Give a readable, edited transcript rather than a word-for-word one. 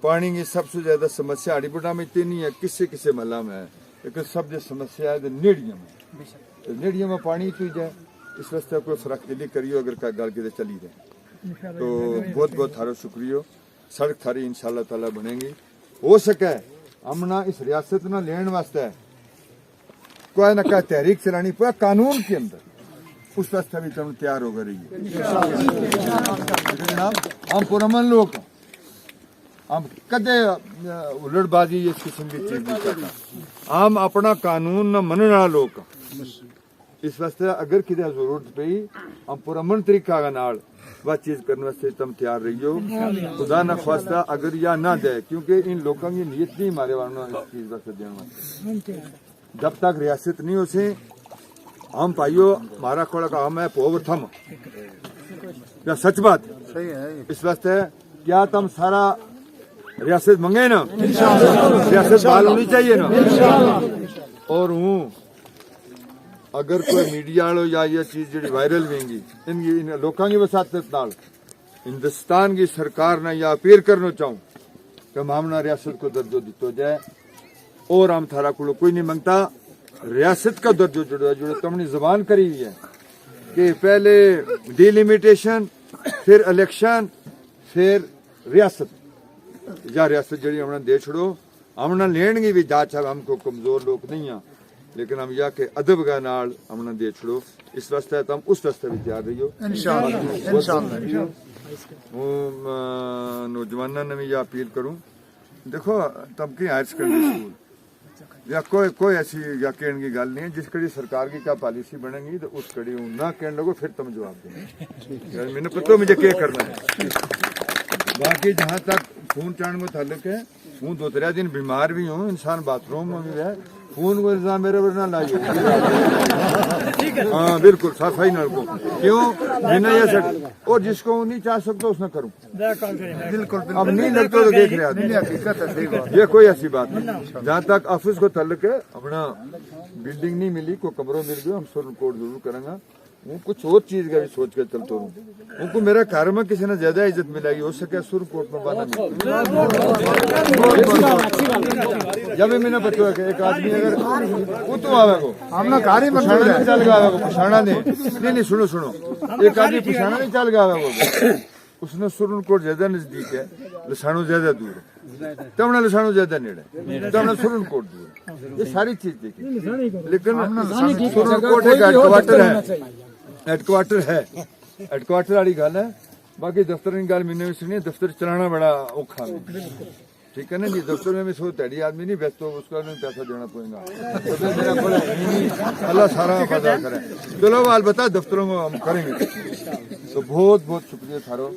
पानी की सबसे ज्यादा समस्या आड़ीपुटा में इतनी नहीं है, किसी किसी महला में है, लेकिन सब जो समस्या है नेड़ियों में, नेड़ियों में पानी तो जाए इस वास्ते कोई फर्क दिली करियो अगर का गल के चली रहे। तो बहुत बहुत थारो शुक्रिया। सड़क थारी इंशाल्लाह ताला बनेगी। हो सके हमना इस रियासत ना लेने वास्ते कोई ना कोई तहरीक चलानी पूरा कानून के अंदर, उस वास्ते भी तुम तैयार हो रही है। हम पुरमन लोग हम कदे उलटबाजी इस किस्म की चीज नहीं करता। हम अपना कानून न मनने वाला लोग, इस वास्ते अगर किसी जरूरत पई हम पुरमन तरीका का नाल वह चीज करने वास्ते तुम तैयार रहियो। खुदा न खास्ता अगर या ना दे, क्योंकि इन लोगों की नीयत नहीं मारे वालों इस चीज वास्ते देने वास्ते। जब तक रियासत नहीं होसे हम पाइयो मारा खोड़ा का हम है पोवर थम या सच बात सही है। इस वास्ते क्या तुम सारा रियासत मंगे ना, रियासत बाल होनी चाहिए ना। और हूँ अगर कोई मीडिया वालों या ये चीज जी वायरल होंगी इनकी इन लोगों की वसातत नाल हिंदुस्तान की सरकार ने यह अपील करना चाहूँ कि मामला रियासत को दर्जो दितो जाए। और हम थारा को कोई नहीं मांगता, रियासत का दर्जो जो तुमने जबान करी हुई है कि पहले डिलिमिटेशन, फिर इलेक्शन, फिर रियासत। या रियासत जी हमने दे छोड़ो, हमने लेन की भी जांच है, हमको कमजोर लोग नहीं हैं, लेकिन हम यह के अदब का नाल हमने दे छोड़ो। इस वास्ते तुम उस वास्ते भी तैयार रहियो इंशाअल्लाह। नौजवानों ने भी यह अपील करूं, देखो तब की हायर सेकेंडरी स्कूल या कोई ऐसी या कहने की गल नहीं है। जिस कड़ी सरकार की क्या पॉलिसी बनेगी तो उस कड़ी ना कहने लगो, फिर तुम जवाब देना। मैंने पता मुझे क्या करना है। बाकी जहाँ तक खून चाण को ताल्लुक है, हूँ 2-3 दिन बीमार भी हूँ, इंसान बाथरूम में भी है, खून को इल्जाम मेरे पर ना लाइए। हाँ बिल्कुल सफाई न रखो, क्यों बिना ये सक और जिसको नहीं चाह सकता उसने करूँ बिल्कुल। अब नहीं लगता तो देख रहे आदमी, ये कोई ऐसी बात नहीं। जहाँ तक ऑफिस को ताल्लुक है, अपना बिल्डिंग नहीं मिली, को कमरों मिल गया, हम सुरन कोड जरूर करेंगे। वो कुछ और चीज का भी सोच के चलता हूँ। उनको मेरा घर में किसी ने ज्यादा इज्जत मिलेगी, हो सके सुर कोट में बाना मिले। जब मैंने पता कि एक आदमी अगर वो तो आवे को हमने कारी पछाना नहीं चल गया को पछाना नहीं सुनो एक आदमी पछाना नहीं चल गया को उसने सुरन कोट ज्यादा नजदीक है, लसाणो ज्यादा दूर है, तमने लसाणो ज्यादा नेड़े, तमने सुरन कोट दूर। ये सारी चीज देखी, लेकिन सुरन कोट एक हेडक्वार्टर है, हेडक्वार्टर वाली गल है। बाकी दफ्तर की गल मैंने भी सुनी, दफ्तर चलाना बड़ा औखा है, ठीक है ना जी। दफ्तर में भी सो तैयारी आदमी नहीं व्यस्त हो, उसका नहीं पैसा देना पड़ेगा। अल्लाह सारा पता करे। चलो अलबत्ता दफ्तरों को हम करेंगे। तो बहुत बहुत शुक्रिया थारो।